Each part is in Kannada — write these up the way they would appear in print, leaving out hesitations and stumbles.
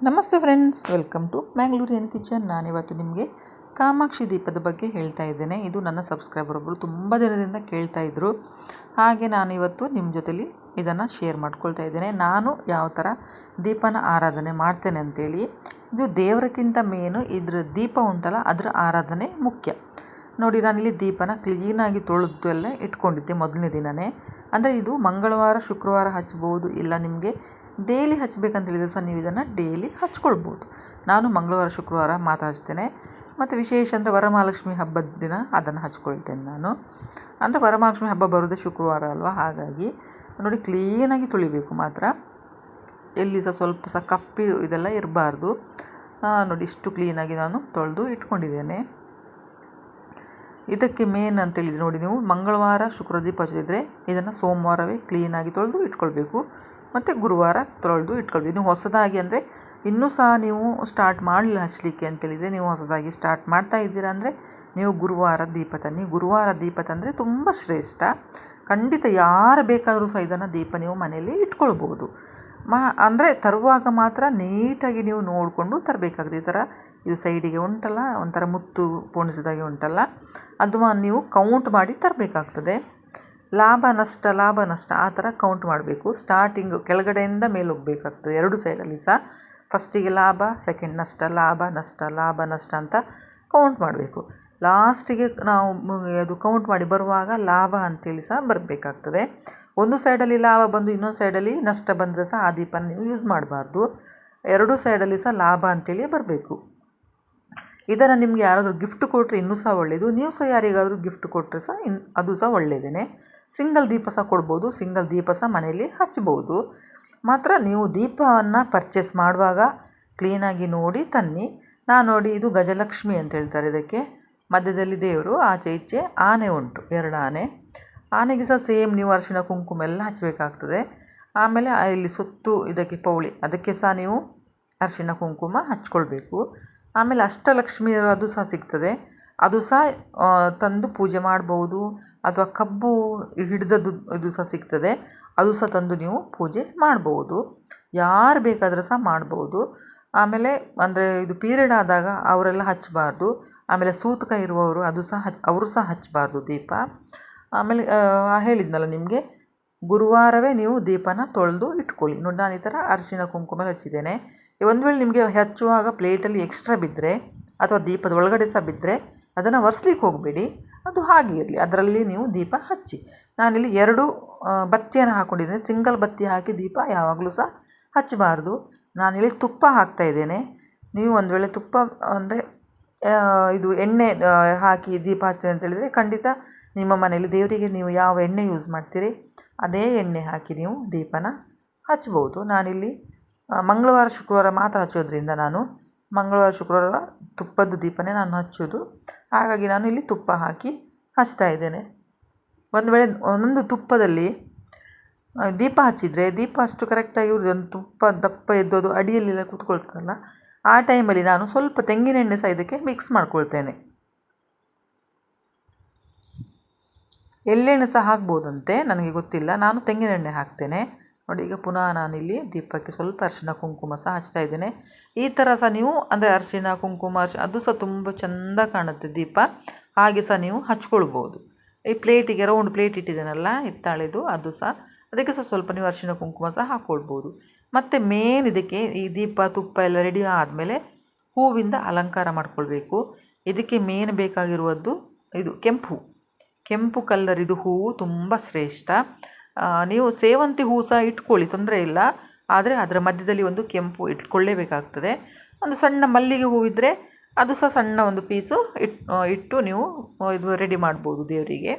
ನಮಸ್ತೆ friends, welcome to Mangalorean kitchen. ನಾನಿವತ್ತು ನಿಮಗೆ ಕಾಮಾಕ್ಷಿ ದೀಪದ ಬಗ್ಗೆ ಹೇಳ್ತಾ ಇದ್ದೇನೆ. ಇದು ನನ್ನ ಸಬ್ಸ್ಕ್ರೈಬರ್ ಒಬ್ಬರು ತುಂಬ ದಿನದಿಂದ ಕೇಳ್ತಾ ಇದ್ದರು. ಹಾಗೆ ನಾನಿವತ್ತು ನಿಮ್ಮ ಜೊತೆಲಿ ಇದನ್ನು ಶೇರ್ ಮಾಡ್ಕೊಳ್ತಾ ಇದ್ದೇನೆ. ನಾನು ಯಾವ ಥರ ದೀಪನ ಆರಾಧನೆ ಮಾಡ್ತೇನೆ ಅಂತೇಳಿ. ಇದು ದೇವರಕ್ಕಿಂತ ಮೇನು ಇದ್ರ ದೀಪ ಉಂಟಲ್ಲ, ಅದರ ಆರಾಧನೆ ಮುಖ್ಯ. ನೋಡಿ, ನಾನಿಲ್ಲಿ ದೀಪನ ಕ್ಲೀನಾಗಿ ತೊಳೆದು ಎಲ್ಲ ಇಟ್ಕೊಂಡಿದ್ದೆ ಮೊದಲನೇ ದಿನವೇ. ಅಂದರೆ ಇದು ಮಂಗಳವಾರ ಶುಕ್ರವಾರ ಹಚ್ಬೋದು, ಇಲ್ಲ ನಿಮಗೆ ಡೈಲಿ ಹಚ್ಬೇಕಂತ ಹೇಳಿದರೆ ಸಹ ನೀವು ಇದನ್ನು ಡೈಲಿ ಹಚ್ಕೊಳ್ಬೋದು. ನಾನು ಮಂಗಳವಾರ ಶುಕ್ರವಾರ ಮಾತ್ರ ಹಚ್ತೇನೆ. ಮತ್ತು ವಿಶೇಷ ಅಂದರೆ ವರಮಹಾಲಕ್ಷ್ಮಿ ಹಬ್ಬದ ದಿನ ಅದನ್ನು ಹಚ್ಕೊಳ್ತೇನೆ ನಾನು. ಅಂದರೆ ವರಮಹಾಲಕ್ಷ್ಮಿ ಹಬ್ಬ ಬರೋದೇ ಶುಕ್ರವಾರ ಅಲ್ವಾ, ಹಾಗಾಗಿ ನೋಡಿ ಕ್ಲೀನಾಗಿ ತೊಳಿಬೇಕು ಮಾತ್ರ. ಎಲ್ಲಿ ಸಹ ಸ್ವಲ್ಪ ಸಹ ಕಪ್ಪಿ ಇದೆಲ್ಲ ಇರಬಾರ್ದು. ನೋಡಿ ಇಷ್ಟು ಕ್ಲೀನಾಗಿ ನಾನು ತೊಳೆದು ಇಟ್ಕೊಂಡಿದ್ದೇನೆ. ಇದಕ್ಕೆ ಮೇನ್ ಅಂತೇಳಿದರೆ ನೋಡಿ, ನೀವು ಮಂಗಳವಾರ ಶುಕ್ರವಾರ ದೀಪ ಹಚ್ಚಿದ್ರೆ ಇದನ್ನು ಸೋಮವಾರವೇ ಕ್ಲೀನಾಗಿ ತೊಳೆದು ಇಟ್ಕೊಳ್ಬೇಕು. ಮತ್ತು ಗುರುವಾರ ತೊಳೆದು ಇಟ್ಕೊಳ್ಬೇಕು. ನೀವು ಹೊಸದಾಗಿ ಅಂದರೆ ಇನ್ನೂ ಸಹ ನೀವು ಸ್ಟಾರ್ಟ್ ಮಾಡಲಿಲ್ಲ ಹಚ್ಚಲಿಕ್ಕೆ ಅಂತೇಳಿದರೆ, ನೀವು ಹೊಸದಾಗಿ ಸ್ಟಾರ್ಟ್ ಮಾಡ್ತಾ ಇದ್ದೀರಾ ಅಂದರೆ ನೀವು ಗುರುವಾರ ದೀಪ ತನ್ನಿ. ಗುರುವಾರ ದೀಪ ತಂದರೆ ತುಂಬ ಶ್ರೇಷ್ಠ. ಖಂಡಿತ ಯಾರು ಬೇಕಾದರೂ ಸಹ ಇದನ್ನು ದೀಪ ನೀವು ಮನೆಯಲ್ಲಿ ಇಟ್ಕೊಳ್ಬೋದು. ಅಂದರೆ ತರುವಾಗ ಮಾತ್ರ ನೀಟಾಗಿ ನೀವು ನೋಡಿಕೊಂಡು ತರಬೇಕಾಗುತ್ತೆ. ಈ ಥರ ಇದು ಸೈಡಿಗೆ ಉಂಟಲ್ಲ, ಒಂಥರ ಮುತ್ತು ಪೋಣಿಸಿದಾಗೆ ಉಂಟಲ್ಲ, ಅದು ನೀವು ಕೌಂಟ್ ಮಾಡಿ ತರಬೇಕಾಗ್ತದೆ. ಲಾಭ ನಷ್ಟ ಆ ಥರ ಕೌಂಟ್ ಮಾಡಬೇಕು. ಸ್ಟಾರ್ಟಿಂಗ್ ಕೆಳಗಡೆಯಿಂದ ಮೇಲೆ ಹೋಗಬೇಕಾಗ್ತದೆ ಎರಡು ಸೈಡಲ್ಲಿ ಸಹ. ಫಸ್ಟಿಗೆ ಲಾಭ, ಸೆಕೆಂಡ್ ನಷ್ಟ, ಲಾಭ ನಷ್ಟ ಅಂತ ಕೌಂಟ್ ಮಾಡಬೇಕು. ಲಾಸ್ಟಿಗೆ ನಾವು ಅದು ಕೌಂಟ್ ಮಾಡಿ ಬರುವಾಗ ಲಾಭ ಅಂತೇಳಿ ಸಹ ಬರಬೇಕಾಗ್ತದೆ. ಒಂದು ಸೈಡಲ್ಲಿ ಲಾಭ ಬಂದು ಇನ್ನೊಂದು ಸೈಡಲ್ಲಿ ನಷ್ಟ ಬಂದರೆ ಸಹ ಆ ದೀಪನ ನೀವು ಯೂಸ್ ಮಾಡಬಾರ್ದು. ಎರಡೂ ಸೈಡಲ್ಲಿ ಸಹ ಲಾಭ ಅಂತೇಳಿ ಬರಬೇಕು. ಇದನ್ನು ನಿಮಗೆ ಯಾರಾದರೂ ಗಿಫ್ಟ್ ಕೊಟ್ಟರೆ ಇನ್ನೂ ಸಹ ಒಳ್ಳೆಯದು. ನೀವು ಸಹ ಯಾರಿಗಾದರೂ ಗಿಫ್ಟ್ ಕೊಟ್ಟರೆ ಸಹ ಅದು ಸಹ ಒಳ್ಳೆಯದೇ. ಸಿಂಗಲ್ ದೀಪ ಸಹ ಕೊಡ್ಬೋದು, ಸಿಂಗಲ್ ದೀಪ ಸಹ ಮನೆಯಲ್ಲಿ ಹಚ್ಬೋದು. ಮಾತ್ರ ನೀವು ದೀಪವನ್ನು ಪರ್ಚೇಸ್ ಮಾಡುವಾಗ ಕ್ಲೀನಾಗಿ ನೋಡಿ ತನ್ನಿ. ನೋಡಿ, ಇದು ಗಜಲಕ್ಷ್ಮಿ ಅಂತ ಹೇಳ್ತಾರೆ ಇದಕ್ಕೆ. ಮಧ್ಯದಲ್ಲಿ ದೇವರು, ಆಚೆ ಈಚೆ ಆನೆ ಉಂಟು, 2 ಆನೆ. ಆನೆಗೆ ಸಹ ಸೇಮ್ ನೀವು ಅರಿಶಿಣ ಕುಂಕುಮ ಎಲ್ಲ ಹಚ್ಚಬೇಕಾಗ್ತದೆ. ಆಮೇಲೆ ಇಲ್ಲಿ ಸುತ್ತು ಇದಕ್ಕೆ ಪೌಳಿ, ಅದಕ್ಕೆ ಸಹ ನೀವು ಅರಿಶಿಣ ಕುಂಕುಮ ಹಚ್ಕೊಳ್ಬೇಕು. ಆಮೇಲೆ ಅಷ್ಟಲಕ್ಷ್ಮಿ ಅದು ಸಹ ಸಿಗ್ತದೆ, ಅದು ಸಹ ತಂದು ಪೂಜೆ ಮಾಡ್ಬೋದು. ಅಥವಾ ಕಬ್ಬು ಹಿಡಿದದ್ದು ಇದು ಸಹ ಸಿಗ್ತದೆ, ಅದು ಸಹ ತಂದು ನೀವು ಪೂಜೆ ಮಾಡ್ಬೋದು. ಯಾರು ಬೇಕಾದರೂ ಸಹ ಮಾಡ್ಬೋದು. ಆಮೇಲೆ ಅಂದರೆ ಇದು ಪೀರಿಯಡ್ ಆದಾಗ ಅವರೆಲ್ಲ ಹಚ್ಚಬಾರ್ದು. ಆಮೇಲೆ ಸೂತಕ ಇರುವವರು ಅದು ಸಹ ಅವರು ಸಹ ಹಚ್ಚಬಾರ್ದು ದೀಪ. ಆಮೇಲೆ ಹೇಳಿದ್ನಲ್ಲ ನಿಮಗೆ, ಗುರುವಾರವೇ ನೀವು ದೀಪನ ತೊಳೆದು ಇಟ್ಕೊಳ್ಳಿ. ನೋಡಿ, ನಾನು ಈ ಥರ ಅರಿಶಿಣ ಕುಂಕುಮ ಹಚ್ಚಿದ್ದೇನೆ. ಒಂದು ವೇಳೆ ನಿಮಗೆ ಹಚ್ಚುವಾಗ ಪ್ಲೇಟಲ್ಲಿ ಎಕ್ಸ್ಟ್ರಾ ಬಿದ್ದರೆ ಅಥವಾ ದೀಪದ ಒಳಗಡೆ ಸಹ ಬಿದ್ದರೆ ಅದನ್ನು ಒರೆಸ್ಲಿಕ್ಕೆ ಹೋಗಬೇಡಿ, ಅದು ಹಾಗೆ ಇರಲಿ, ಅದರಲ್ಲಿ ನೀವು ದೀಪ ಹಚ್ಚಿ. ನಾನಿಲ್ಲಿ 2 ಬತ್ತಿಯನ್ನು ಹಾಕ್ಕೊಂಡಿದ್ದೇನೆ. ಸಿಂಗಲ್ ಬತ್ತಿ ಹಾಕಿ ದೀಪ ಯಾವಾಗಲೂ ಸಹ ಹಚ್ಚಬಾರ್ದು. ನಾನಿಲ್ಲಿ ತುಪ್ಪ ಹಾಕ್ತಾಯಿದ್ದೇನೆ. ನೀವು ಒಂದು ವೇಳೆ ತುಪ್ಪ ಅಂದರೆ ಇದು ಎಣ್ಣೆ ಹಾಕಿ ದೀಪ ಹಚ್ತೇನೆ ಅಂತೇಳಿದರೆ ಖಂಡಿತ ನಿಮ್ಮ ಮನೆಯಲ್ಲಿ ದೇವರಿಗೆ ನೀವು ಯಾವ ಎಣ್ಣೆ ಯೂಸ್ ಮಾಡ್ತೀರಿ ಅದೇ ಎಣ್ಣೆ ಹಾಕಿ ನೀವು ದೀಪನ ಹಚ್ಬೋದು. ನಾನಿಲ್ಲಿ ಮಂಗಳವಾರ ಶುಕ್ರವಾರ ಮಾತ್ರ ಹಚ್ಚೋದ್ರಿಂದ ನಾನು ಮಂಗಳವಾರ ಶುಕ್ರವಾರ ತುಪ್ಪದ ದೀಪನೇ ನಾನು ಹಚ್ಚೋದು. ಹಾಗಾಗಿ ನಾನು ಇಲ್ಲಿ ತುಪ್ಪ ಹಾಕಿ ಹಚ್ತಾ ಇದ್ದೇನೆ. ಒಂದು ವೇಳೆ ಒಂದೊಂದು ತುಪ್ಪದಲ್ಲಿ ದೀಪ ಹಚ್ಚಿದರೆ ದೀಪ ಅಷ್ಟು ಕರೆಕ್ಟಾಗಿ ಒಂದು ತುಪ್ಪ ದಪ್ಪ ಎದ್ದೋದು ಅಡಿಯಲ್ಲೆಲ್ಲ ಕೂತ್ಕೊಳ್ತದಲ್ಲ, ಆ ಟೈಮಲ್ಲಿ ನಾನು ಸ್ವಲ್ಪ ತೆಂಗಿನೆಣ್ಣೆ ಸಹ ಇದಕ್ಕೆ ಮಿಕ್ಸ್ ಮಾಡ್ಕೊಳ್ತೇನೆ. ಎಳ್ಳೆಣ್ಣೆ ಸಹ ಹಾಕ್ಬೋದಂತೆ, ನನಗೆ ಗೊತ್ತಿಲ್ಲ. ನಾನು ತೆಂಗಿನೆಣ್ಣೆ ಹಾಕ್ತೇನೆ. ನೋಡಿ, ಈಗ ಪುನಃ ನಾನಿಲ್ಲಿ ದೀಪಕ್ಕೆ ಸ್ವಲ್ಪ ಅರಿಶಿಣ ಕುಂಕುಮ ಸಹ ಹಚ್ತಾ ಇದ್ದೇನೆ. ಈ ಥರ ಸಹ ನೀವು ಅಂದರೆ ಅರಿಶಿಣ ಕುಂಕುಮ ಅದು ಸಹ ತುಂಬ ಚೆಂದ ಕಾಣುತ್ತೆ ದೀಪ. ಹಾಗೆ ಸಹ ನೀವು ಹಚ್ಕೊಳ್ಬೋದು. ಈ ಪ್ಲೇಟಿಗೆ ರೌಂಡ್ ಪ್ಲೇಟ್ ಇಟ್ಟಿದ್ದೇನಲ್ಲ ಹಿತ್ತಾಳೆದು, ಅದು ಸಹ ಅದಕ್ಕೆ ಸಹ ಸ್ವಲ್ಪ ನೀವು ಅರಿಶಿಣ ಕುಂಕುಮ ಸಹ ಹಾಕ್ಕೊಳ್ಬೋದು. ಮತ್ತು ಮೇನ್ ಇದಕ್ಕೆ ಈ ದೀಪ ತುಪ್ಪ ಎಲ್ಲ ರೆಡಿ ಆದಮೇಲೆ ಹೂವಿಂದ ಅಲಂಕಾರ ಮಾಡ್ಕೊಳ್ಬೇಕು. ಇದಕ್ಕೆ ಮೇನ್ ಬೇಕಾಗಿರುವುದು ಇದು ಕೆಂಪು ಕಲ್ಲರ್ ಇದು ಹೂವು ತುಂಬ ಶ್ರೇಷ್ಠ. ನೀವು ಸೇವಂತಿ ಹೂವು ಸಹ ಇಟ್ಕೊಳ್ಳಿ, ತೊಂದರೆ ಇಲ್ಲ. ಆದರೆ ಅದರ ಮಧ್ಯದಲ್ಲಿ ಒಂದು ಕೆಂಪು ಇಟ್ಕೊಳ್ಳೇಬೇಕಾಗ್ತದೆ. ಒಂದು ಸಣ್ಣ ಮಲ್ಲಿಗೆ ಹೂವಿದ್ದರೆ ಅದು ಸಹ ಸಣ್ಣ ಒಂದು ಪೀಸು ಇಟ್ಟು ನೀವು ಇದು ರೆಡಿ ಮಾಡ್ಬೋದು ದೇವರಿಗೆ.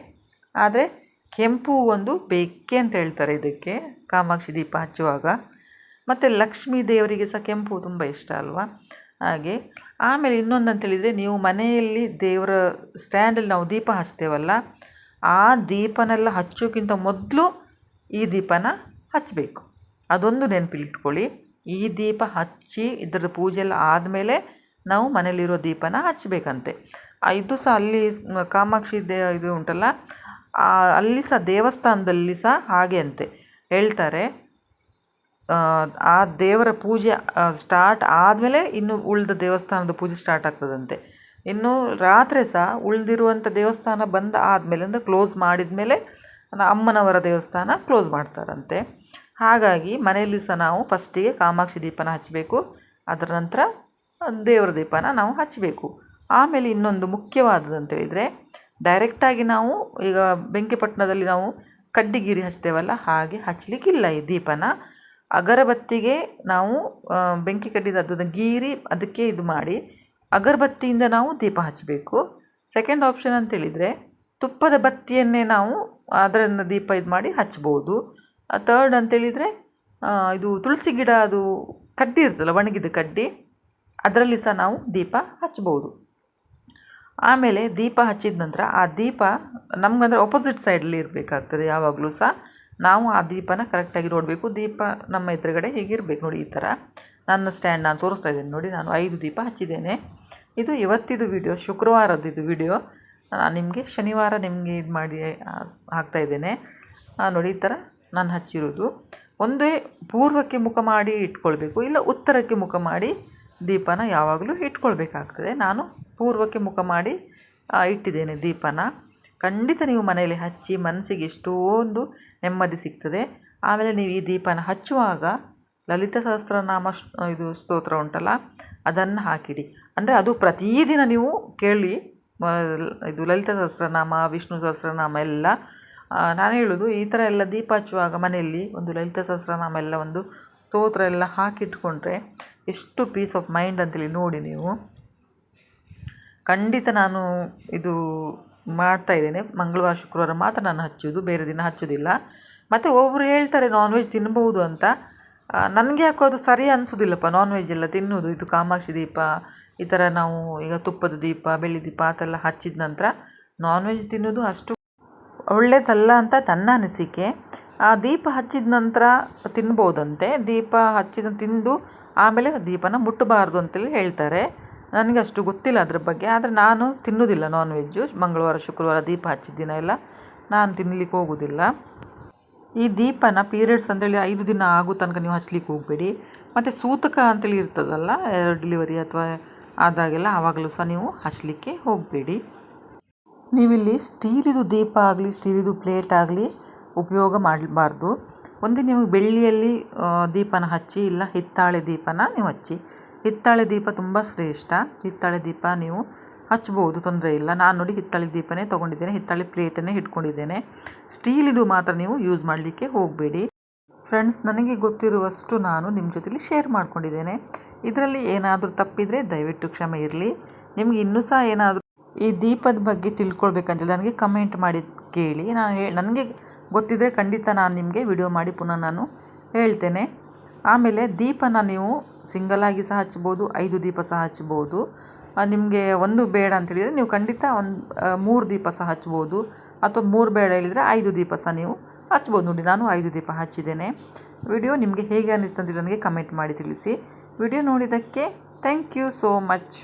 ಆದರೆ ಕೆಂಪು ಒಂದು ಬೇಕೆ ಅಂತ ಹೇಳ್ತಾರೆ ಇದಕ್ಕೆ, ಕಾಮಾಕ್ಷಿ ದೀಪ ಹಚ್ಚುವಾಗ. ಮತ್ತು ಲಕ್ಷ್ಮೀ ದೇವರಿಗೆ ಸಹ ಕೆಂಪು ತುಂಬ ಇಷ್ಟ ಅಲ್ವಾ, ಹಾಗೆ. ಆಮೇಲೆ ಇನ್ನೊಂದು ಅಂತೇಳಿದರೆ, ನೀವು ಮನೆಯಲ್ಲಿ ದೇವರ ಸ್ಟ್ಯಾಂಡಲ್ಲಿ ನಾವು ದೀಪ ಹಚ್ತೇವಲ್ಲ, ಆ ದೀಪನೆಲ್ಲ ಹಚ್ಚೋಕ್ಕಿಂತ ಮೊದಲು ಈ ದೀಪನ ಹಚ್ಚಬೇಕು. ಅದೊಂದು ನೆನಪಿಟ್ಕೊಳ್ಳಿ. ಈ ದೀಪ ಹಚ್ಚಿ ಇದರ ಪೂಜೆ ಎಲ್ಲ ಆದಮೇಲೆ ನಾವು ಮನೇಲಿರೋ ದೀಪನ ಹಚ್ಚಬೇಕಂತೆ. ಇದು ಸಹ ಅಲ್ಲಿ ಕಾಮಾಕ್ಷಿ ಇದು ಉಂಟಲ್ಲ, ಅಲ್ಲಿ ಸಹ ದೇವಸ್ಥಾನದಲ್ಲಿ ಸಹ ಹಾಗೆ ಅಂತೆ ಹೇಳ್ತಾರೆ. ಆ ದೇವರ ಪೂಜೆ ಸ್ಟಾರ್ಟ್ ಆದಮೇಲೆ ಇನ್ನು ಉಳಿದ ದೇವಸ್ಥಾನದ ಪೂಜೆ ಸ್ಟಾರ್ಟ್ ಆಗ್ತದಂತೆ. ಇನ್ನು ರಾತ್ರಿ ಸಹ ಉಳಿದಿರುವಂಥ ದೇವಸ್ಥಾನ ಬಂದ ಆದಮೇಲೆ ಅಂದರೆ ಕ್ಲೋಸ್ ಮಾಡಿದ ಮೇಲೆ ಅಮ್ಮನವರ ದೇವಸ್ಥಾನ ಕ್ಲೋಸ್ ಮಾಡ್ತಾರಂತೆ. ಹಾಗಾಗಿ ಮನೆಯಲ್ಲಿ ಸಹ ನಾವು ಫಸ್ಟಿಗೆ ಕಾಮಾಕ್ಷಿ ದೀಪನ ಹಚ್ಚಬೇಕು, ಅದರ ನಂತರ ದೇವರ ದೀಪನ ನಾವು ಹಚ್ಚಬೇಕು. ಆಮೇಲೆ ಇನ್ನೊಂದು ಮುಖ್ಯವಾದದ್ದು ಹೇಳಿದರೆ, ಡೈರೆಕ್ಟಾಗಿ ನಾವು ಈಗ ಬೆಂಕಿಪಟ್ಟಣದಲ್ಲಿ ನಾವು ಕಡ್ಡಿಗೀರಿ ಹಚ್ತೇವಲ್ಲ, ಹಾಗೆ ಹಚ್ಚಲಿಕ್ಕಿಲ್ಲ ಈ ದೀಪನ. ಅಗರಬತ್ತಿಗೆ ನಾವು ಬೆಂಕಿ ಕಡ್ಡಿದ ಅದನ್ನು ಗೀರಿ ಅದಕ್ಕೆ ಇದು ಮಾಡಿ ಅಗರಬತ್ತಿಯಿಂದ ನಾವು ದೀಪ ಹಚ್ಚಬೇಕು. ಸೆಕೆಂಡ್ ಆಪ್ಷನ್ ಅಂತೇಳಿದರೆ ತುಪ್ಪದ ಬತ್ತಿಯನ್ನೇ ನಾವು ಅದನ್ನು ದೀಪ ಇದು ಮಾಡಿ ಹಚ್ಬೋದು. ಥರ್ಡ್ ಅಂತೇಳಿದರೆ ಇದು ತುಳಸಿ ಗಿಡ ಅದು ಕಡ್ಡಿ ಇರ್ತಲ್ಲ, ಒಣಗಿದ ಕಡ್ಡಿ, ಅದರಲ್ಲಿ ಸಹ ನಾವು ದೀಪ ಹಚ್ಬೋದು. ಆಮೇಲೆ ದೀಪ ಹಚ್ಚಿದ ನಂತರ ಆ ದೀಪ ನಮಗಂದರೆ ಆಪೋಸಿಟ್ ಸೈಡಲ್ಲಿ ಇರಬೇಕಾಗ್ತದೆ. ಯಾವಾಗಲೂ ಸಹ ನಾವು ಆ ದೀಪನ ಕರೆಕ್ಟಾಗಿ ನೋಡಬೇಕು. ದೀಪ ನಮ್ಮ ಎದುರುಗಡೆ ಹೀಗಿರಬೇಕು ನೋಡಿ, ಈ ಥರ. ನನ್ನ ಸ್ಟ್ಯಾಂಡ್ ನಾನು ತೋರಿಸ್ತಾ ಇದ್ದೇನೆ ನೋಡಿ, ನಾನು 5 ದೀಪ ಹಚ್ಚಿದ್ದೇನೆ. ಇದು ಇವತ್ತಿದು ವಿಡಿಯೋ, ಶುಕ್ರವಾರದ್ದು ವಿಡಿಯೋ. ನಾನು ನಿಮಗೆ ಶನಿವಾರ ನಿಮಗೆ ಇದು ಮಾಡಿ ಹಾಕ್ತಾಯಿದ್ದೇನೆ ನೋಡಿ. ಈ ಥರ ನಾನು ಹಚ್ಚಿರೋದು. ಒಂದೇ ಪೂರ್ವಕ್ಕೆ ಮುಖ ಮಾಡಿ ಇಟ್ಕೊಳ್ಬೇಕು, ಇಲ್ಲ ಉತ್ತರಕ್ಕೆ ಮುಖ ಮಾಡಿ ದೀಪನ ಯಾವಾಗಲೂ ಇಟ್ಕೊಳ್ಬೇಕಾಗ್ತದೆ. ನಾನು ಪೂರ್ವಕ್ಕೆ ಮುಖ ಮಾಡಿ ಇಟ್ಟಿದ್ದೇನೆ ದೀಪನ. ಖಂಡಿತ ನೀವು ಮನೆಯಲ್ಲಿ ಹಚ್ಚಿ, ಮನಸ್ಸಿಗೆ ಎಷ್ಟೊಂದು ನೆಮ್ಮದಿ ಸಿಗ್ತದೆ. ಆಮೇಲೆ ನೀವು ಈ ದೀಪನ ಹಚ್ಚುವಾಗ ಲಲಿತ ಸಹಸ್ರನಾಮ ಇದು ಸ್ತೋತ್ರ ಉಂಟಲ್ಲ, ಅದನ್ನು ಹಾಕಿಡಿ. ಅಂದರೆ ಅದು ಪ್ರತಿದಿನ ನೀವು ಕೇಳಿ, ಇದು ಲಲಿತ ಸಹಸ್ರನಾಮ, ವಿಷ್ಣು ಸಹಸ್ರನಾಮ ಎಲ್ಲ. ನಾನು ಹೇಳೋದು, ಈ ಥರ ಎಲ್ಲ ದೀಪ ಹಚ್ಚುವಾಗ ಮನೆಯಲ್ಲಿ ಒಂದು ಲಲಿತ ಸಹಸ್ರನಾಮ ಎಲ್ಲ, ಒಂದು ಸ್ತೋತ್ರ ಎಲ್ಲ ಹಾಕಿಟ್ಕೊಂಡ್ರೆ ಎಷ್ಟು ಪೀಸ್ ಆಫ್ ಮೈಂಡ್ ಅಂತೇಳಿ ನೋಡಿ ನೀವು. ಖಂಡಿತ ನಾನು ಇದು ಮಾಡ್ತಾಯಿದ್ದೇನೆ. ಮಂಗಳವಾರ ಶುಕ್ರವಾರ ಮಾತ್ರ ನಾನು ಹಚ್ಚೋದು, ಬೇರೆ ದಿನ ಹಚ್ಚೋದಿಲ್ಲ. ಮತ್ತು ಒಬ್ಬರು ಹೇಳ್ತಾರೆ ನಾನ್ ವೆಜ್ ತಿನ್ಬೋದು ಅಂತ. ನನಗೆ ಯಾಕೋ ಅದು ಸರಿ ಅನಿಸೋದಿಲ್ಲಪ್ಪ, ನಾನ್ ವೆಜ್ ಎಲ್ಲ ತಿನ್ನೋದು. ಇದು ಕಾಮಾಕ್ಷಿ ದೀಪ, ಈ ಥರ ನಾವು ಈಗ ತುಪ್ಪದ ದೀಪ, ಬೆಳ್ಳಿ ದೀಪ ಅದೆಲ್ಲ ಹಚ್ಚಿದ ನಂತರ ನಾನ್ ವೆಜ್ ತಿನ್ನೋದು ಅಷ್ಟು ಒಳ್ಳೆಯದಲ್ಲ ಅಂತ ನನ್ನ ಅನಿಸಿಕೆ. ಆ ದೀಪ ಹಚ್ಚಿದ ನಂತರ ತಿನ್ಬೋದಂತೆ. ದೀಪ ತಿಂದು ಆಮೇಲೆ ದೀಪನ ಮುಟ್ಟಬಾರ್ದು ಅಂತೇಳಿ ಹೇಳ್ತಾರೆ. ನನಗೆ ಅಷ್ಟು ಗೊತ್ತಿಲ್ಲ ಅದ್ರ ಬಗ್ಗೆ. ಆದರೆ ನಾನು ತಿನ್ನೋದಿಲ್ಲ ನಾನ್ ವೆಜ್ಜು. ಮಂಗಳವಾರ ಶುಕ್ರವಾರ ದೀಪ ಹಚ್ಚಿದ ದಿನ ಎಲ್ಲ ನಾನು ತಿನ್ನಲಿಕ್ಕೆ ಹೋಗೋದಿಲ್ಲ. ಈ ದೀಪನ ಪೀರಿಯಡ್ಸ್ ಅಂತೇಳಿ 5 ದಿನ ಆಗೋ ತನಕ ನೀವು ಹಚ್ಲಿಕ್ಕೆ ಹೋಗಬೇಡಿ. ಮತ್ತು ಸೂತಕ ಅಂತೇಳಿ ಇರ್ತದಲ್ಲ, ಡೆಲಿವರಿ ಅಥವಾ ಆದಾಗೆಲ್ಲ, ಆವಾಗಲೂ ಸಹ ನೀವು ಹಚ್ಚಲಿಕ್ಕೆ ಹೋಗಬೇಡಿ. ನೀವಿಲ್ಲಿ ಸ್ಟೀಲಿದು ದೀಪ ಆಗಲಿ, ಸ್ಟೀಲಿದು ಪ್ಲೇಟ್ ಆಗಲಿ ಉಪಯೋಗ ಮಾಡಬಾರ್ದು. ಒಂದು ನೀವು ಬೆಳ್ಳಿಯಲ್ಲಿ ದೀಪನ ಹಚ್ಚಿ, ಇಲ್ಲ ಹಿತ್ತಾಳೆ ದೀಪನ ನೀವು ಹಚ್ಚಿ. ಹಿತ್ತಾಳೆ ದೀಪ ತುಂಬ ಶ್ರೇಷ್ಠ. ಹಿತ್ತಾಳೆ ದೀಪ ನೀವು ಹಚ್ಬೋದು, ತೊಂದರೆ ಇಲ್ಲ. ನಾನು ನೋಡಿ ಹಿತ್ತಾಳೆ ದೀಪನೇ ತೊಗೊಂಡಿದ್ದೇನೆ, ಹಿತ್ತಾಳೆ ಪ್ಲೇಟನ್ನೇ ಇಟ್ಕೊಂಡಿದ್ದೇನೆ. ಸ್ಟೀಲಿದು ಮಾತ್ರ ನೀವು ಯೂಸ್ ಮಾಡಲಿಕ್ಕೆ ಹೋಗಬೇಡಿ. ಫ್ರೆಂಡ್ಸ್, ನನಗೆ ಗೊತ್ತಿರುವಷ್ಟು ನಾನು ನಿಮ್ಮ ಜೊತೆಲಿ ಶೇರ್ ಮಾಡ್ಕೊಂಡಿದ್ದೇನೆ. ಇದರಲ್ಲಿ ಏನಾದರೂ ತಪ್ಪಿದರೆ ದಯವಿಟ್ಟು ಕ್ಷಮೆ ಇರಲಿ. ನಿಮಗೆ ಇನ್ನೂ ಸಹ ಏನಾದರೂ ಈ ದೀಪದ ಬಗ್ಗೆ ತಿಳ್ಕೊಳ್ಬೇಕಂತೇಳಿ ನನಗೆ ಕಮೆಂಟ್ ಮಾಡಿ ಕೇಳಿ. ನನಗೆ ಗೊತ್ತಿದ್ದರೆ ಖಂಡಿತ ನಾನು ನಿಮಗೆ ವಿಡಿಯೋ ಮಾಡಿ ಪುನಃ ನಾನು ಹೇಳ್ತೇನೆ. ಆಮೇಲೆ ದೀಪನ ನೀವು ಸಿಂಗಲಾಗಿ ಸಹ ಹಚ್ಬೋದು, 5 ದೀಪ ಸಹ ಹಚ್ಬೋದು. ನಿಮಗೆ ಒಂದು ಬೇಡ ಅಂತೇಳಿದರೆ ನೀವು ಖಂಡಿತ 3 ದೀಪ ಸಹ ಹಚ್ಬೋದು. ಅಥವಾ 3 ಬೇಡ ಹೇಳಿದರೆ 5 ದೀಪ ಸಹ ನೀವು ಹಚ್ಬೋದು. ನೋಡಿ, ನಾನು 5 ದೀಪ ಹಚ್ಚಿದ್ದೇನೆ. ವಿಡಿಯೋ ನಿಮಗೆ ಹೇಗೆ ಅನ್ನಿಸ್ತಂತ ನನಗೆ ಕಮೆಂಟ್ ಮಾಡಿ ತಿಳಿಸಿ. ವಿಡಿಯೋ ನೋಡಿದ್ದಕ್ಕೆ ಥ್ಯಾಂಕ್ ಯು ಸೋ ಮಚ್.